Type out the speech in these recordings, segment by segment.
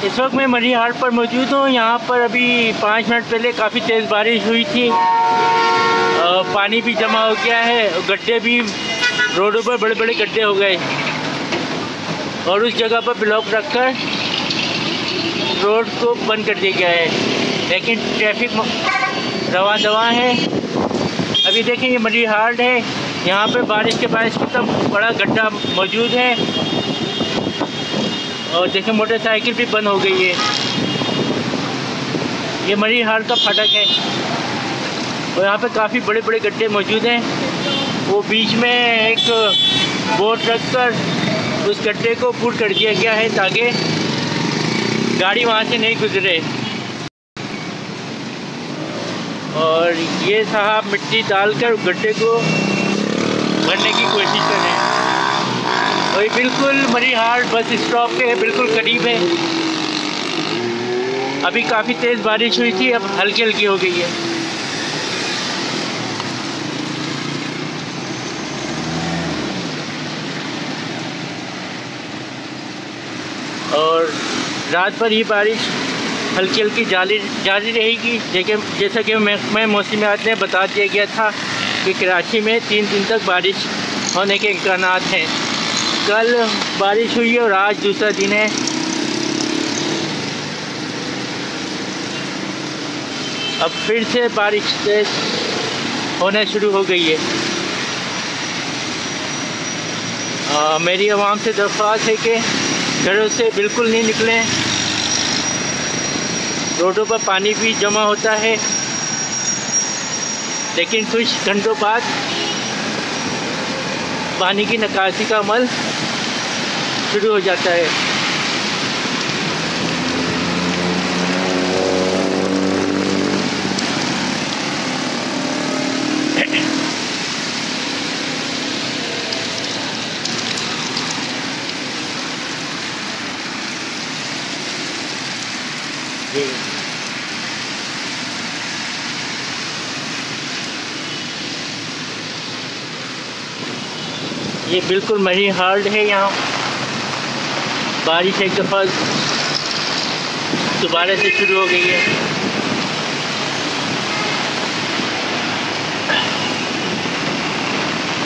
इस वक्त मैं मरी हाट पर मौजूद हूँ। यहाँ पर अभी 5 मिनट पहले काफ़ी तेज़ बारिश हुई थी। पानी भी जमा हो गया है, गड्ढे भी, रोडों पर बड़े बड़े गड्ढे हो गए और उस जगह पर ब्लॉक रखकर रोड को बंद कर दिया गया है, लेकिन ट्रैफिक रवा दवा है। अभी देखें ये मरी हाट है, यहाँ पे बारिश के बाद कितना बड़ा गड्ढा मौजूद है और देखें मोटरसाइकिल भी बंद हो गई है। ये मरी हाट का फाटक है और यहाँ पे काफ़ी बड़े बड़े गड्ढे मौजूद हैं। वो बीच में एक बोट रखकर उस गड्ढे को पूर्ण कर दिया गया है ताकि गाड़ी वहाँ से नहीं गुजरे। और ये साहब मिट्टी डालकर गड्ढे को भरने की कोशिश कर रहे हैं। और ये बिल्कुल मरी हाट बस स्टॉप के बिल्कुल करीब है। अभी काफ़ी तेज़ बारिश हुई थी, अब हल्की हल्की हो गई है। और रात भर ये बारिश हल्की हल्की जारी रहेगी। जैसा कि मैं मौसमियात ने बता दिया गया था कि कराची में 3 दिन तक बारिश होने के इम्कानात हैं। कल बारिश हुई है और आज दूसरा दिन है। अब फिर से बारिश तेज होना शुरू हो गई है। मेरी आवाम से दरख्वास्त है कि घरों से बिल्कुल नहीं निकलें। रोडों पर पानी भी जमा होता है, लेकिन कुछ घंटों बाद पानी की निकासी का अमल शुरू हो जाता है। ये बिल्कुल मरी हाट है। यहाँ बारिश एक दफ़ा दोबारा से शुरू हो गई है।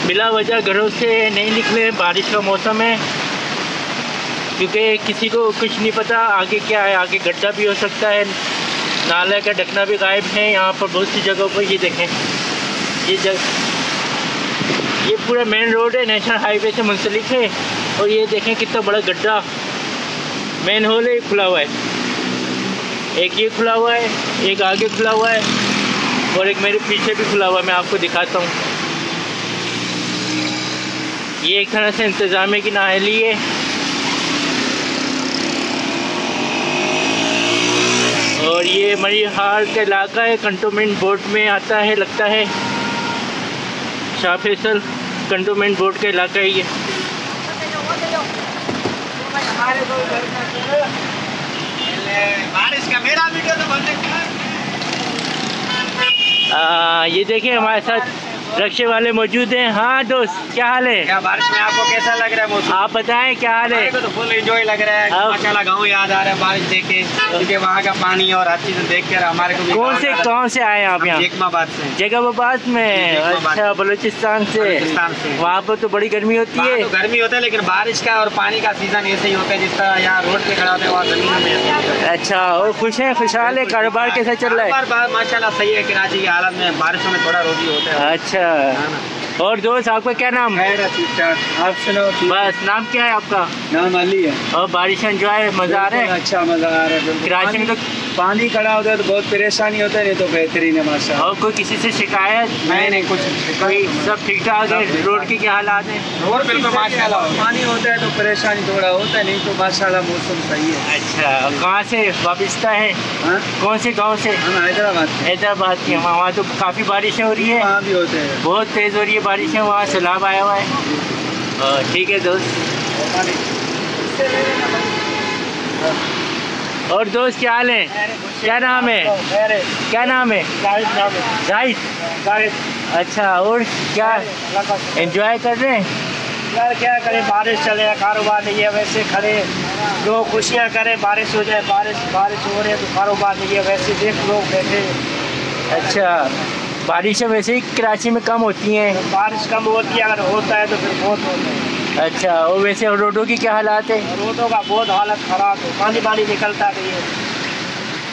बिला वजह घरों से नहीं निकले, बारिश का मौसम है, क्योंकि किसी को कुछ नहीं पता आगे क्या है। आगे गड्ढा भी हो सकता है, नाले का ढकना भी गायब है। यहाँ पर बहुत सी जगहों पर ये देखें, ये पूरा मेन रोड है, नेशनल हाईवे से मुंसलिक है। और ये देखें कितना बड़ा गड्ढा, मेन होल है, खुला हुआ है। एक ये खुला हुआ है, एक आगे खुला हुआ है और एक मेरे पीछे भी खुला हुआ है। मैं आपको दिखाता हूँ। ये एक तरह से इंतज़ाम की नाअहली है। और ये मरी हाट का इलाका है, कंटोनमेंट बोर्ड में आता है, लगता है शाह फैसल कंटोनमेंट बोर्ड का इलाका है ये। बारिश का मेरा वीडियो तो बनने ये देखिए हमारे साथ रक्शे वाले मौजूद हैं। हाँ दोस्त, क्या हाल है? क्या बारिश में आपको कैसा लग रहा है मौसम? आप बताएं क्या हाल है? तो फुल एंजॉय लग रहा है। माशाल्लाह गाँव याद आ रहा है बारिश देख के, क्योंकि वहाँ का पानी और हर चीज़ देख कर हमारे को। कौन से आए आप यहाँ? जैकबाबाद से। जैकबाबाद में? अच्छा, बलूचिस्तान से। वहाँ पर तो बड़ी गर्मी होती है। तो गर्मी होता है, लेकिन बारिश का और पानी का सीजन ऐसे ही होता है। जिस तरह यहाँ रोड पे खड़ा होता है वहाँ जमीन में। अच्छा, और खुश है, खुशहाल है? कारोबार कैसा चल रहा है? माशाल्लाह सही है। कराची की हालत में बारिशों में थोड़ा रोजी होता है। अच्छा, और दोस्त आपका क्या नाम? आप सुनो। बस, नाम क्या है आपका? नाम अली है। और बारिश एंजॉय, मज़ा आ रहा है? अच्छा मज़ा आ रहा है। कराची में तो पानी खड़ा होता है तो बहुत परेशानी होता है, नहीं तो बेहतरीन है माशाल्लाह। और कोई किसी से शिकायत? नहीं, कुछ कोई सब ठीक ठाक है? रोड के क्या हालात हैं? रोड बिल्कुल माशाल्लाह। पानी होता है तो परेशानी थोड़ा होता है, नहीं तो माशाल्लाह मौसम सही है। अच्छा, कहाँ से वाबस्ता है? कौन से गाँव से? हम हैदराबाद की। वहाँ तो काफ़ी बारिशें हो रही है। वहाँ भी होते हैं, बहुत तेज़ हो रही है बारिशें, वहाँ सैलाब आया हुआ है। ठीक है दोस्त। और दोस्त क्या हाल है? क्या नाम है? क्या नाम है? जाहिद। अच्छा, और क्या एंजॉय कर रहे हैं? यार क्या करें, बारिश चले, कारोबार नहीं है, वैसे खड़े लोग खुशियाँ करें, बारिश हो जाए, बारिश हो रही है तो कारोबार नहीं है, वैसे देख लोग बैठे। अच्छा, बारिशें वैसे ही कराची में कम होती हैं? बारिश कम होती है, अगर होता है तो फिर बहुत होता है। अच्छा, और वैसे रोडों की क्या हालात है? रोडों का बहुत हालत ख़राब है, पानी निकलता नहीं है,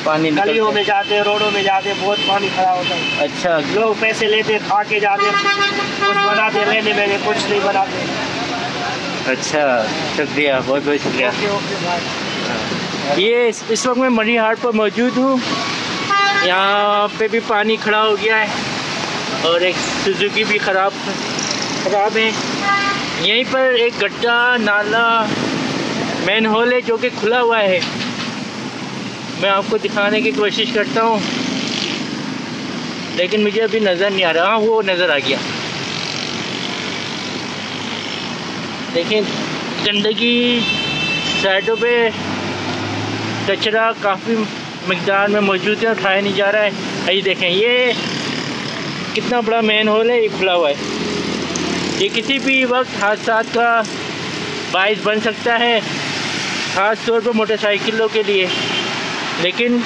पानी गलियों में जाते, रोडों में जाते, बहुत पानी खराब होता है। अच्छा, लोग पैसे लेते, खा के जाते, कुछ बनाते, लेने में कुछ नहीं बनाते। अच्छा, शुक्रिया, बहुत बहुत शुक्रिया। ओके भाई। ये इस वक्त मैं मरी हाट पर मौजूद हूँ। यहाँ पे भी पानी खड़ा हो गया है और एक सुजुकी भी ख़राब है। यहीं पर एक गड्ढा नाला मेन होल है जो कि खुला हुआ है। मैं आपको दिखाने की कोशिश करता हूँ लेकिन मुझे अभी नज़र नहीं आ रहा। हाँ, वो नज़र आ गया। देखें, गंदगी साइडों पे, कचरा काफ़ी मकदार में मौजूद है, उठाया नहीं जा रहा है। ये देखें, ये कितना बड़ा मेन होल है, ये खुला हुआ है। ये किसी भी वक्त हादसा का बाइस बन सकता है, ख़ास तौर पर मोटरसाइकिलों के लिए। लेकिन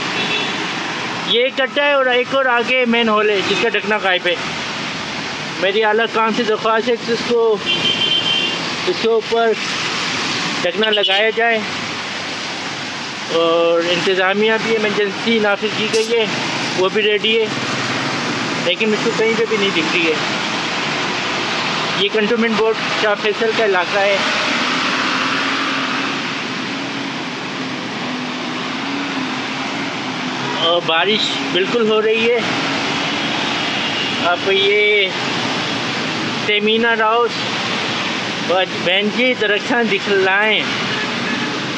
ये एक गड्ढा है और एक और आगे मेन होल है जिसका ढकना गायब है। मेरी आला काम से दरख्वास्त है कि इसके ऊपर ढकना लगाया जाए और इंतज़ामिया भी इमरजेंसी नाफिज की गई है, वो भी रेडी है, लेकिन इसको कहीं पे भी नहीं दिख रही है। ये कंटोनमेंट बोर्ड शाह फैसल का इलाका है। और बारिश बिल्कुल हो रही है। अब ये तेमीना राउस बहन जी दरख्शां दिखलाएँ।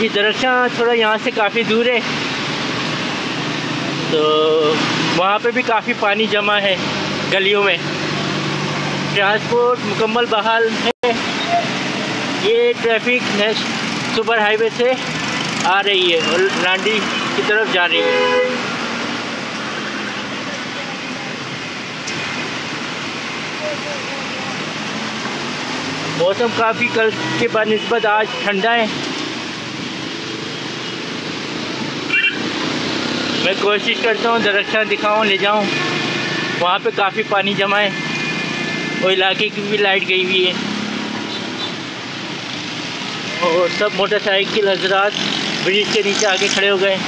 ये दरख्शां थोड़ा यहाँ से काफ़ी दूर है, तो वहाँ पे भी काफ़ी पानी जमा है गलियों में। ट्रांसपोर्ट मुकम्मल बहाल है। ये ट्रैफिक नेक्स्ट सुपर हाईवे से आ रही है और लांडी की तरफ जा रही है। मौसम काफ़ी कल के बनिस्बत आज ठंडा है। मैं कोशिश करता हूँ दरख्शां दिखाऊँ, ले जाऊँ। वहाँ पे काफ़ी पानी जमा है और इलाके की भी लाइट गई हुई है और सब मोटरसाइकिल हजरात ब्रिज के नीचे आके खड़े हो गए।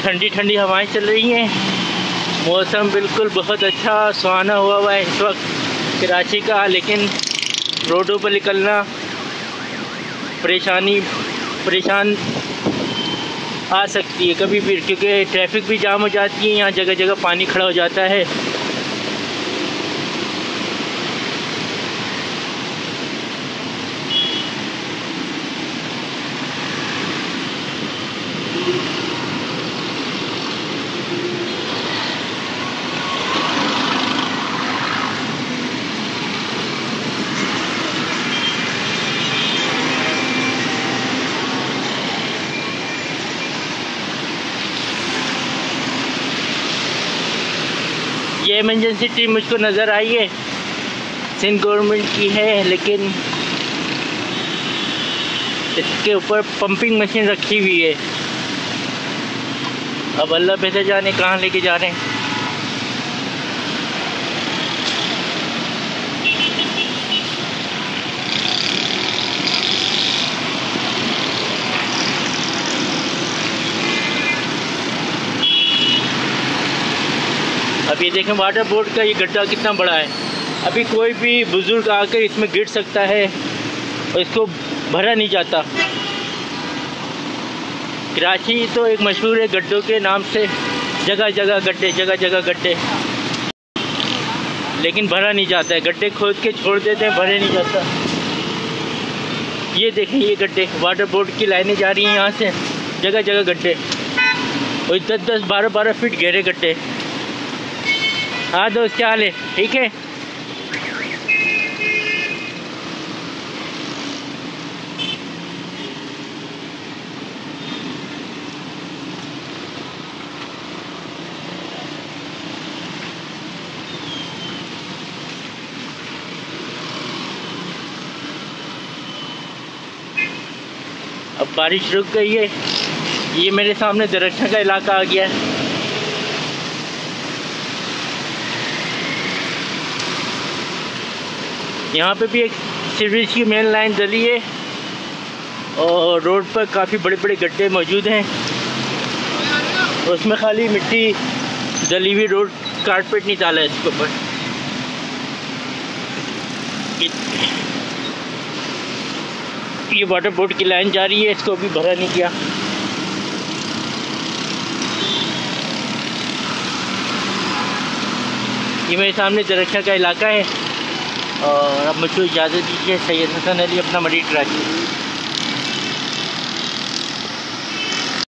ठंडी ठंडी हवाएं चल रही हैं। मौसम बिल्कुल बहुत अच्छा सुहाना हुआ है इस वक्त कराची का, लेकिन रोडों पर निकलना परेशान आ सकती है कभी भी, क्योंकि ट्रैफिक भी जाम हो जाती है। यहाँ जगह जगह पानी खड़ा हो जाता है। ये इमरजेंसी टीम मुझको नज़र आई है, सिंध गवर्नमेंट की है, लेकिन इसके ऊपर पंपिंग मशीन रखी हुई है। अब अल्लाह बेहतर जाने कहाँ लेके जा रहे हैं। अब ये देखें वाटर बोर्ड का ये गड्ढा कितना बड़ा है। अभी कोई भी बुज़ुर्ग आकर इसमें गिर सकता है और इसको भरा नहीं जाता। कराची तो एक मशहूर है गड्ढों के नाम से, जगह जगह गड्ढे, लेकिन भरा नहीं जाता है। गड्ढे खोद के छोड़ देते हैं, भरे नहीं जाता। ये देखें, ये गड्ढे, वाटर बोर्ड की लाइनें जा रही हैं यहाँ से, जगह जगह गड्ढे, और 10-10, 12-12 फीट गहरे गड्ढे। हाँ दोस्त, क्या हाल है? ठीक है। अब बारिश रुक गई है। ये मेरे सामने दरख्तों का इलाका आ गया है। यहाँ पे भी एक सीवरेज की मेन लाइन डली है और रोड पर काफ़ी बड़े बड़े गड्ढे मौजूद हैं। उसमें खाली मिट्टी डली हुई, रोड कारपेट नहीं डाला है इसके ऊपर। ये वाटर बोर्ड की लाइन जा रही है, इसको अभी भरा नहीं किया। ये मेरे सामने दरख्त का इलाका है और अब मुझको इजाज़त दीजिए। सैयद हसन अली, अपना मरीज कराची।